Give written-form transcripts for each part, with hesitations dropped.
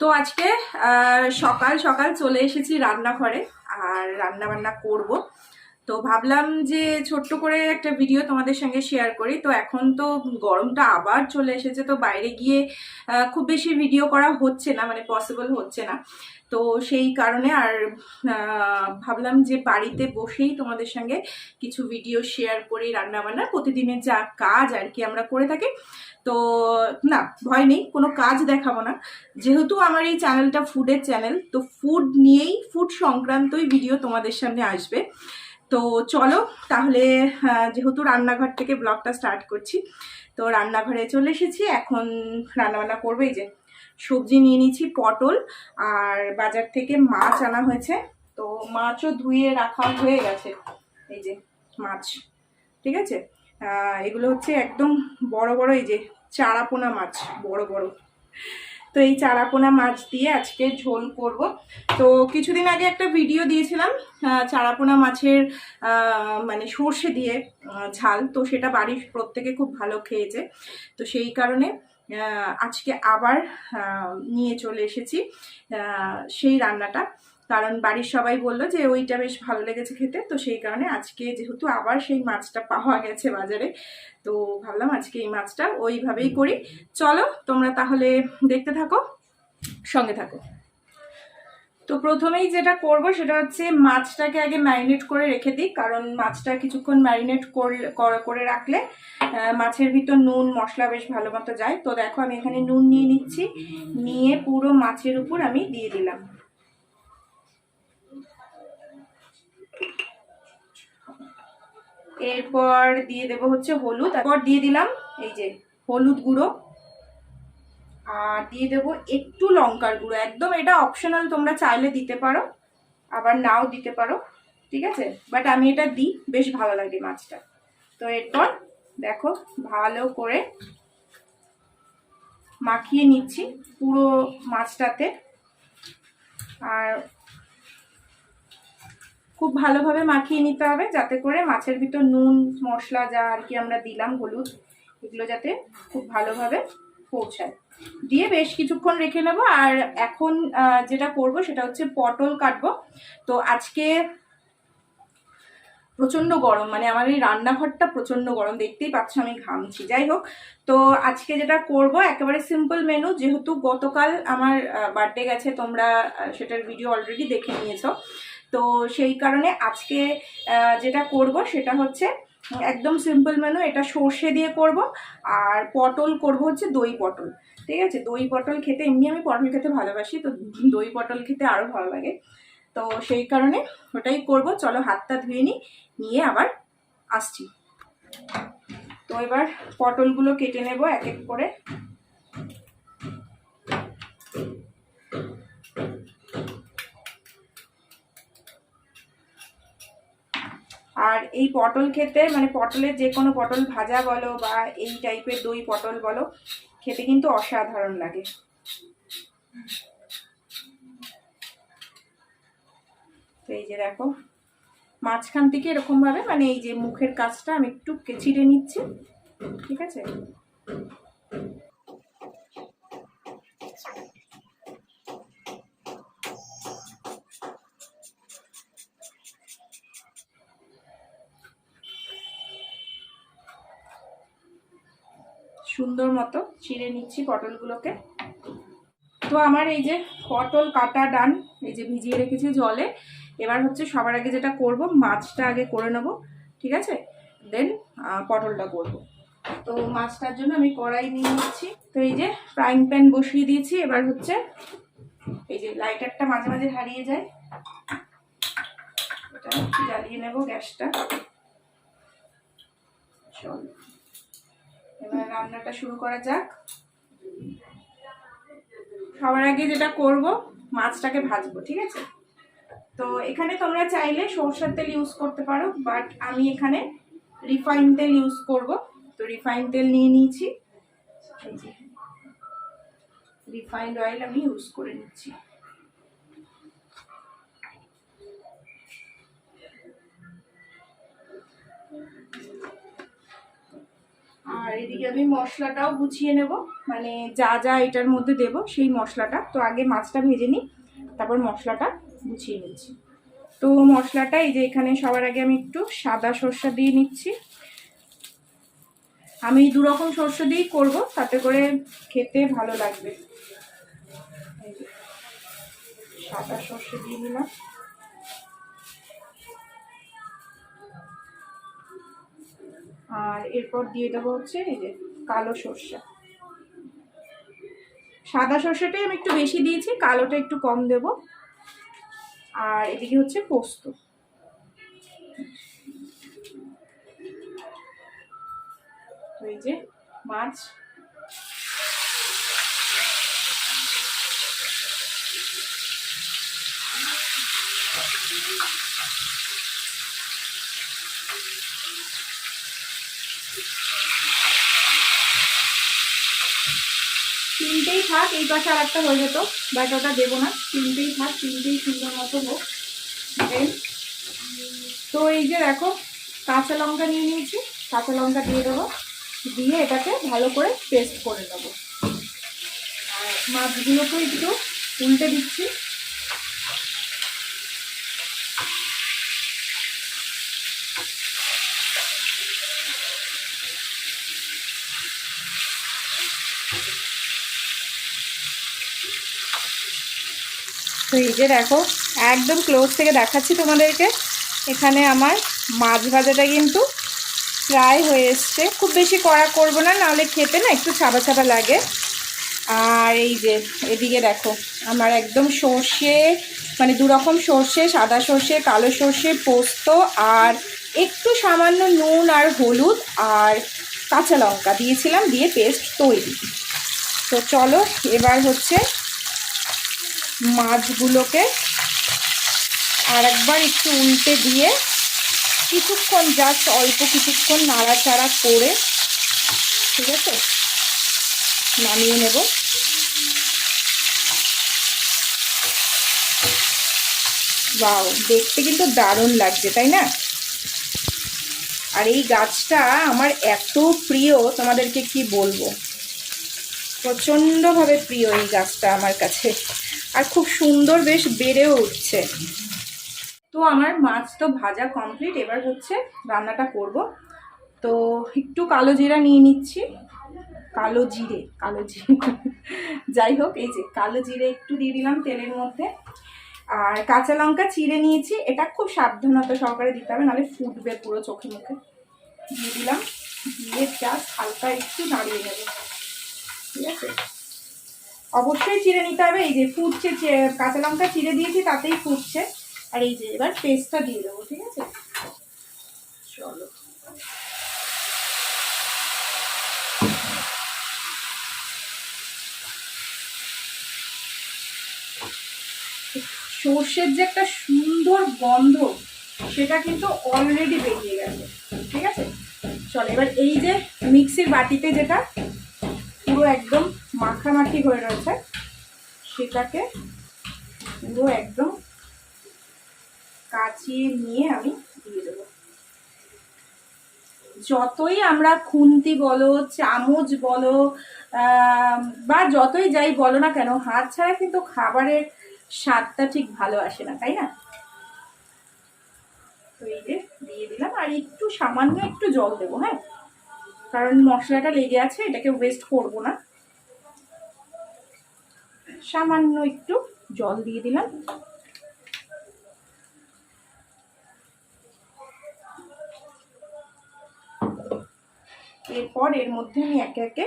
তো আজকে সকাল সকাল চলে এসেছি রান্নাঘরে আর রান্না বান্না করব। তো ভাবলাম যে ছোট্ট করে একটা ভিডিও তোমাদের সঙ্গে শেয়ার করি। তো এখন তো গরমটা আবার চলে এসেছে, তো বাইরে গিয়ে খুব বেশি ভিডিও করা হচ্ছে না, মানে পসিবল হচ্ছে না। তো সেই কারণে আর ভাবলাম যে বাড়িতে বসেই তোমাদের সঙ্গে কিছু ভিডিও শেয়ার করি রান্না বান্নার, প্রতিদিনের যা কাজ আর কি আমরা করে থাকি। তো না, ভয় নেই, কোনো কাজ দেখাবো না, যেহেতু আমার এই চ্যানেলটা ফুডের চ্যানেল, তো ফুড নিয়েই, ফুড সংক্রান্তই ভিডিও তোমাদের সামনে আসবে। তো চলো তাহলে, যেহেতু রান্নাঘর থেকে ব্লগটা স্টার্ট করছি, তো রান্নাঘরে চলে এসেছি। এখন রান্নাবান্না করবো। এই যে সবজি নিয়ে নিচ্ছি, পটল, আর বাজার থেকে মাছ আনা হয়েছে। তো মাছও ধুয়ে রাখা হয়ে গেছে। এই যে মাছ, ঠিক আছে। এগুলো হচ্ছে একদম বড় বড়, এই যে চারাপোনা মাছ, বড় বড়। তো এই চারাপোনা মাছ দিয়ে আজকে ঝোল করব। তো কিছুদিন আগে একটা ভিডিও দিয়েছিলাম চারাপোনা মাছের মানে সর্ষে দিয়ে ঝাল, তো সেটা বাড়ির প্রত্যেকে খুব ভালো খেয়েছে। তো সেই কারণে আজকে আবার নিয়ে চলে এসেছি সেই রান্নাটা, কারণ বাড়ির সবাই বললো যে ওইটা বেশ ভালো লেগেছে খেতে। তো সেই কারণে আজকে যেহেতু আবার সেই মাছটা পাওয়া গেছে বাজারে, তো ভাবলাম আজকে এই মাছটা ওইভাবেই করি। চলো তোমরা তাহলে দেখতে থাকো, সঙ্গে থাকো। তো প্রথমেই যেটা করব সেটা হচ্ছে মাছটাকে আগে ম্যারিনেট করে রেখে দিই, কারণ মাছটা কিছুক্ষণ ম্যারিনেট করে রাখলে মাছের ভিতর নুন মশলা বেশ ভালো মতো যায়। তো দেখো আমি এখানে নুন নিয়ে নিচ্ছি, নিয়ে পুরো মাছের উপর আমি দিয়ে দিলাম। এরপর দিয়ে দেবো হচ্ছে হলুদ, তারপর দিয়ে দিলাম এই যে হলুদ গুঁড়ো, আর দিয়ে দেবো একটু লঙ্কার গুঁড়ো। একদম এটা অপশনাল, তোমরা চাইলে দিতে পারো আবার নাও দিতে পারো, ঠিক আছে, বাট আমি এটা দিই, বেশ ভালো লাগে মাছটা। তো এরপর দেখো ভালো করে মাখিয়ে নিচ্ছি পুরো মাছটাতে, আর খুব ভালোভাবে মাখিয়ে নিতে হবে যাতে করে মাছের ভিতর নুন মশলা যা আর কি আমরা দিলাম, হলুদ, এগুলো যাতে খুব ভালোভাবে পৌঁছায়। দিয়ে বেশ কিছুক্ষণ রেখে নেবো। আর এখন যেটা করব সেটা হচ্ছে পটল কাটবো। তো আজকে প্রচন্ড গরম, মানে আমার এই রান্নাঘরটা প্রচন্ড গরম, দেখতেই পাচ্ছ আমি ঘামছি। যাই হোক, তো আজকে যেটা করব একেবারে সিম্পল মেনু, যেহেতু গতকাল আমার বার্থডে গেছে, তোমরা সেটার ভিডিও অলরেডি দেখে নিয়েছো। তো সেই কারণে আজকে যেটা করব সেটা হচ্ছে একদম সিম্পল মেনু। এটা সর্ষে দিয়ে করব, আর পটল করব হচ্ছে দই পটল, ঠিক আছে। দই পটল খেতে, এমনি আমি পটল খেতে ভালোবাসি, তো দই পটল খেতে আরও ভালো লাগে। তো সেই কারণে ওটাই করব। চলো হাতটা ধুয়ে নিয়ে আবার আসছি। তো এবার পটলগুলো কেটে নেব এক এক করে। আর এই পটল খেতে, মানে পটলের যে কোনো পটল ভাজা বলো বা এই টাইপের দই পটল বলো, খেতে কিন্তু অসাধারণ লাগে। তো এই যে দেখো মাঝখান থেকে এরকম ভাবে, মানে এই যে মুখের কাজটা আমি একটু ছিঁড়ে নিচ্ছি, ঠিক আছে। সুন্দর মতো ছিঁড়ে নিচ্ছি পটলগুলোকে। তো আমার এই যে পটল কাটা ডান, এই যে ভিজিয়ে রেখেছি জলে। এবার হচ্ছে সবার আগে যেটা করব, মাছটা আগে করে নেব, ঠিক আছে, দেন পটলটা করব। তো মাছটার জন্য আমি কড়াই নিয়ে নিচ্ছি। তো এই যে ফ্রাইং প্যান বসিয়ে দিয়েছি। এবার হচ্ছে এই যে লাইটারটা মাঝে মাঝে হারিয়ে যায়, এটা জ্বালিয়ে নেব গ্যাসটা। চল এবার রান্নাটা শুরু করা যাক। সবার আগে যেটা করব, মাছটাকে ভাজবো, ঠিক আছে। তো এখানে তোমরা চাইলে সরষের তেল ইউজ করতে পারো, বাট আমি এখানে রিফাইন তেল ইউজ করব। তো রিফাইন তেল নিয়ে নিয়েছি, রিফাইন্ড অয়েল আমি ইউজ করে নিচ্ছি। আর এদিকে আমি মশলাটাও গুছিয়ে নেব, মানে যা যা এটার মধ্যে দেব সেই মশলাটা। তো আগে মাছটা ভেজে নিই, তারপর মশলাটা গুছিয়ে নিচ্ছি। তো মশলাটা এই যে এখানে সবার আগে আমি একটু সাদা সর্ষে দিয়ে নিচ্ছি। আমি 2 রকম সর্ষে দিয়েই করবো, তাতে করে খেতে ভালো লাগবে। সাদা সর্ষে দিয়ে নিলাম, আর এরপর দিয়ে দেবো হচ্ছে এই যে কালো সর্ষে। সাদা সর্ষেটাই আমি একটু বেশি দিয়েছি, কালোটা একটু কম দেব। আর এদিকে হচ্ছে পোস্ত। তো এই যে মাছ, তিনটেই থাক, এই পাশে আর একটা হয়ে যেত, বাট ওটা দেবো না, তিনটেই থাক, তিনটেই সুন্দর মতো হোক। তো এই যে দেখো কাঁচা লঙ্কা নিয়ে নিয়েছি, কাঁচা লঙ্কা দিয়ে দেবো, দিয়ে এটাকে ভালো করে পেস্ট করে দেবো। আর মাছগুলোকে একটু উল্টে দিচ্ছি। তো এই যে দেখো একদম ক্লোজ থেকে দেখাচ্ছি তোমাদেরকে, এখানে আমার মাছ ভাজাটা কিন্তু প্রায় হয়ে এসছে। খুব বেশি কড়া করব না, নাহলে খেতে না একটু ছাবা ছাবা লাগে। আর এই যে এদিকে দেখো আমার একদম সর্ষে, মানে 2 রকম সর্ষে, সাদা সর্ষে, কালো সর্ষে, পোস্ত আর একটু সামান্য নুন আর হলুদ আর কাঁচা লঙ্কা দিয়েছিলাম, দিয়ে পেস্ট তৈরি। তো চলো এবার হচ্ছে মাছগুলোকে আর একবার একটু উল্টে দিয়ে কিছুক্ষণ, জাস্ট অল্প কিছুক্ষণ নাড়াচাড়া করে, ঠিক আছে, নামিয়ে নেব। ওয়াও, দেখতে কিন্তু দারুণ লাগছে, তাই না? আর এই গাছটা আমার এত প্রিয়, তোমাদেরকে কি বলবো, প্রচণ্ডভাবে প্রিয় এই গাছটা আমার কাছে। আর খুব সুন্দর বেশ বেড়েও উঠছে। তো আমার মাছ তো ভাজা কমপ্লিট, এবার হচ্ছে রান্নাটা করব। তো একটু কালো জিরা নিয়ে নিচ্ছি, কালো জিরে যাই হোক, এই যে কালো জিরে একটু দিয়ে দিলাম তেলের মধ্যে। আর কাঁচা লঙ্কা চিড়ে নিয়েছি, এটা খুব সাবধানতা সহকারে দিতে হবে, নাহলে ফুটবে পুরো চোখে মুখে। দিয়ে দিলাম, দিয়ে জাস্ট হালকা একটু নাড়িয়ে নেব, ঠিক আছে। অবশ্যই চিড়ে নিতে হবে, এই যে ফুটছে, কাঁচা লঙ্কা চিড়ে দিয়েছি তাতেই ফুটছে। আর এই যে এবার পেস্টটা দিয়ে দেবো, ঠিক আছে। চলো সর্ষের যে একটা সুন্দর গন্ধ, সেটা কিন্তু অলরেডি বেরিয়ে গেছে, ঠিক আছে। চলো এবার এই যে মিক্সির বাটিতে যেটা পুরো একদম মাখামাখি হয়ে রয়েছে, সেটাকে পুরো একদম কাচিয়ে নিয়ে আমি দিয়ে দেবো। যতই আমরা খুন্তি বলো, চামচ বলো, বা যতই যাই বলো না কেন, হাত ছাড়া কিন্তু খাবারের স্বাদটা ঠিক ভালো আসে না, তাই না? তো এই যে দিয়ে দিলাম, আর একটু সামান্য একটু জল দেবো, হ্যাঁ, কারণ মশলাটা লেগে আছে, এটাকে ওয়েস্ট করব না। সামান্য একটু জল দিয়ে দিলাম। এরপর এর মধ্যে আমি একে একে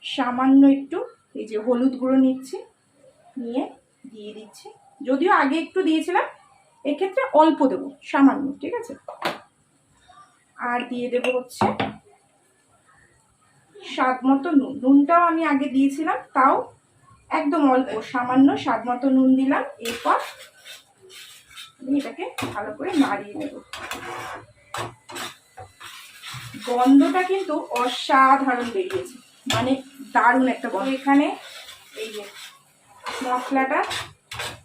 সামান্য একটু এই যে হলুদ গুঁড়ো নিচ্ছি, নিয়ে দিয়ে দিচ্ছি। যদিও আগে একটু দিয়েছিলাম, এক্ষেত্রে অল্প দেবো, সামান্য, ঠিক আছে। আর দিয়ে দেবো হচ্ছে স্বাদ মতো নুন। নুনটাও আমি আগে দিয়েছিলাম, তাও একদম অল্প, সামান্য স্বাদ মতো নুন দিলাম। এরপর আমি এটাকে ভালো করে নাড়িয়ে নেব। গন্ধটা কিন্তু অসাধারণ বেরিয়েছে, মানে দারুণ একটা গন্ধ। এখানে এই যে মশলাটা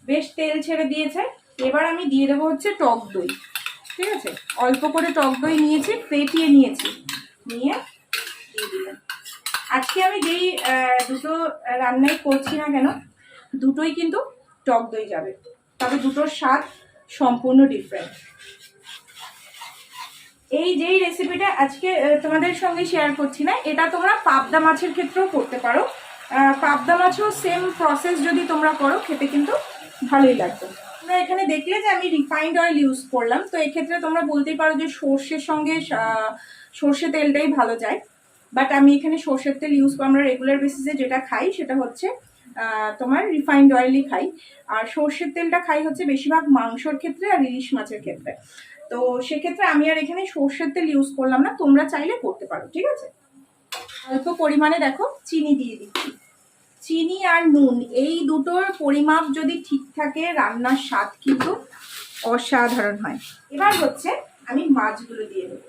বেশ তেল ছেড়ে দিয়েছে, এবার আমি দিয়ে দেবো হচ্ছে টক দই। ঠিক আছে, অল্প করে টক দই নিয়েছি, ফেটিয়ে নিয়েছি, নিয়ে দিয়ে দিলাম। আজকে আমি যেই দুটো রান্নাই করছি না কেন, দুটোই কিন্তু টক দই যাবে, তবে দুটোর স্বাদ সম্পূর্ণ ডিফারেন্ট। এই যেই রেসিপিটা আজকে তোমাদের সঙ্গে শেয়ার করছি না, এটা তোমরা পাবদা মাছের ক্ষেত্রেও করতে পারো। পাবদা মাছও সেম প্রসেস যদি তোমরা করো, খেতে কিন্তু ভালোই লাগবে। তোমরা এখানে দেখলে যে আমি রিফাইন্ড অয়েল ইউজ করলাম, তো এক্ষেত্রে তোমরা বলতেই পারো যে সর্ষের সঙ্গে সর্ষে তেলটাই ভালো যায়, বাট আমি এখানে সর্ষের তেল ইউজ করি। আমরা রেগুলার বেসিসে যেটা খাই সেটা হচ্ছে তোমার রিফাইন্ড অয়েলই খাই, আর সর্ষের তেলটা খাই হচ্ছে বেশিরভাগ মাংসর ক্ষেত্রে আর ইলিশ মাছের ক্ষেত্রে। তো সেক্ষেত্রে আমি আর এখানে সর্ষের তেল ইউজ করলাম না, তোমরা চাইলে করতে পারো, ঠিক আছে। অল্প পরিমাণে দেখো চিনি দিয়ে দিচ্ছি। চিনি আর নুন এই দুটোর পরিমাপ যদি ঠিক থাকে, রান্নার স্বাদ কিন্তু অসাধারণ হয়। এবার হচ্ছে আমি মাছগুলো দিয়ে দেবো।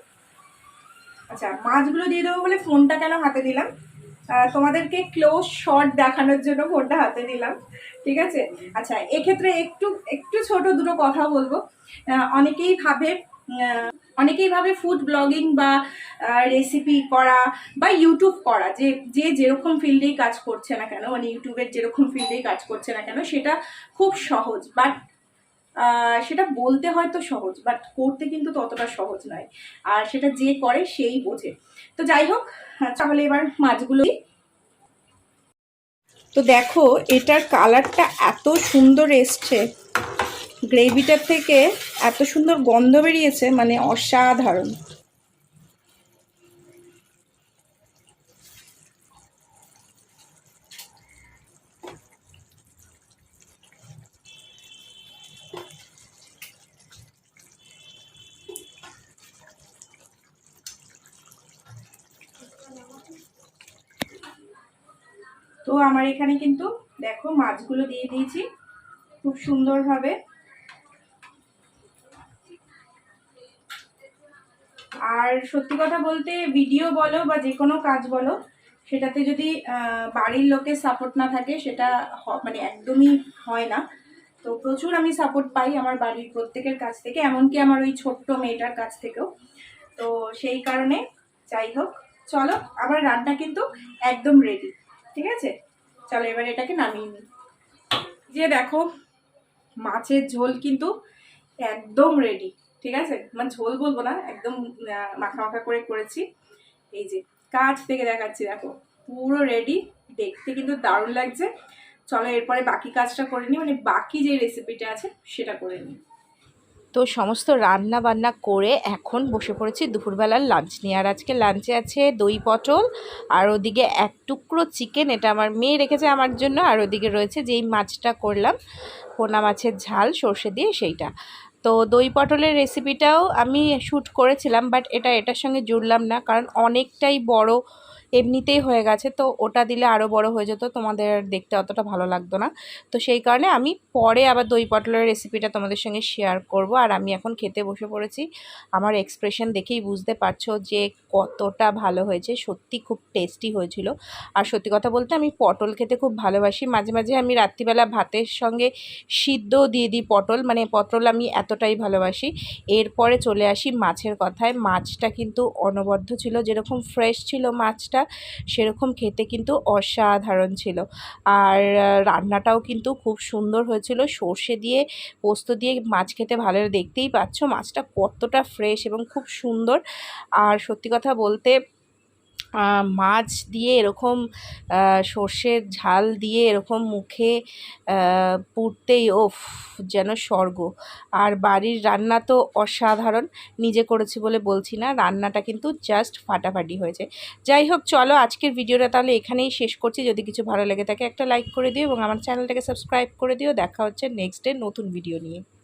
আচ্ছা, মাছগুলো দিয়ে দেবো বলে ফোনটা কেন হাতে দিলাম, তোমাদেরকে ক্লোজ শট দেখানোর জন্য ফোনটা হাতে দিলাম, ঠিক আছে। আচ্ছা, এক্ষেত্রে একটু একটু ছোট দুটো কথা বলবো। অনেকেই ভাবে ফুড ব্লগিং বা রেসিপি করা বা ইউটিউব করা, যে যেরকম ফিল্ডেই কাজ করছে না কেন, মানে ইউটিউবের যেরকম ফিল্ডেই কাজ করছে না কেন, সেটা খুব সহজ, বাট সেটা বলতে হয়তো সহজ, বাট করতে কিন্তু ততটা সহজ নয়, আর সেটা যে করে সেই বোঝে। তো যাই হোক, তাহলে এবার মাছগুলো। তো দেখো, এটার কালারটা এত সুন্দর এসছে, গ্রেভিটার থেকে এত সুন্দর গন্ধ বেরিয়েছে, মানে অসাধারণ। তো আমার এখানে কিন্তু দেখো মাছগুলো দিয়ে দিয়েছি খুব সুন্দরভাবে। আর সত্যি কথা বলতে, ভিডিও বলো বা যে কোনো কাজ বলো, সেটাতে যদি বাড়ির লোকের সাপোর্ট না থাকে, সেটা মানে একদমই হয় না। তো প্রচুর আমি সাপোর্ট পাই আমার বাড়ির প্রত্যেকের কাছ থেকে, এমনকি আমার ওই ছোট্ট মেয়েটার কাছ থেকেও। তো সেই কারণে যাই হোক, চলো আমার রান্না কিন্তু একদম রেডি, ঠিক আছে। চলো এবার এটাকে নামিয়ে নিই। যে দেখো, মাছের ঝোল কিন্তু একদম রেডি, ঠিক আছে। মানে ঝোল বলবো না, একদম মাখা মাখা করে করেছি। এই যে কাছ থেকে দেখাচ্ছি, দেখো পুরো রেডি, দেখতে কিন্তু দারুণ লাগছে। চলো এরপরে বাকি কাজটা করে নিই, মানে বাকি যে রেসিপিটা আছে সেটা করে নিই। তো সমস্ত রান্না বান্না করে এখন বসে পড়েছি দুপুরবেলার লাঞ্চ নিয়ে। আর আজকে লাঞ্চে আছে দই পটল, আর ওদিকে এক টুকরো চিকেন, এটা আমার মেয়ে রেখেছে আমার জন্য। আর ওদিকে রয়েছে যেই মাছটা করলাম, পোনা মাছের ঝাল সর্ষে দিয়ে, সেইটা। তো দই পটলের রেসিপিটাও আমি শ্যুট করেছিলাম, বাট এটার সঙ্গে জুড়লাম না, কারণ অনেকটাই বড় এমনিতেই হয়ে গেছে। তো ওটা দিলে আরও বড় হয়ে যেত, তোমাদের দেখতে অতটা ভালো লাগতো না। তো সেই কারণে আমি পরে আবার দই পটলের রেসিপিটা তোমাদের সঙ্গে শেয়ার করব। আর আমি এখন খেতে বসে পড়েছি। আমার এক্সপ্রেশন দেখেই বুঝতে পারছো যে কতটা ভালো হয়েছে, সত্যি খুব টেস্টি হয়েছিল। আর সত্যি কথা বলতে, আমি পটল খেতে খুব ভালোবাসি। মাঝে মাঝে আমি রাত্রিবেলা ভাতের সঙ্গে সিদ্ধও দিয়ে দিই পটল, মানে পটল আমি এতটাই ভালোবাসি। এরপরে চলে আসি মাছের কথায়। মাছটা কিন্তু অনবদ্য ছিল, যেরকম ফ্রেশ ছিল মাছটা, সেরকম খেতে কিন্তু অসাধারণ ছিল। আর রান্নাটাও কিন্তু খুব সুন্দর হয়েছিল, সর্ষে দিয়ে পোস্ত দিয়ে মাছ খেতে ভালো, দেখতেই পাচ্ছ মাছটা কতটা ফ্রেশ এবং খুব সুন্দর। আর সত্যি কথা বলতে, মাছ দিয়ে এরকম সর্ষের ঝাল দিয়ে এরকম মুখে পুড়তেই ওফ, যেন স্বর্গ। আর বাড়ির রান্না তো অসাধারণ, নিজে করেছি বলে বলছি না, রান্নাটা কিন্তু জাস্ট ফাটাফাটি হয়েছে। যাই হোক, চলো আজকের ভিডিওটা তাহলে এখানেই শেষ করছি। যদি কিছু ভালো লেগে থাকে একটা লাইক করে দিও এবং আমার চ্যানেলটাকে সাবস্ক্রাইব করে দিও। দেখা হচ্ছে নেক্সট ডে নতুন ভিডিও নিয়ে।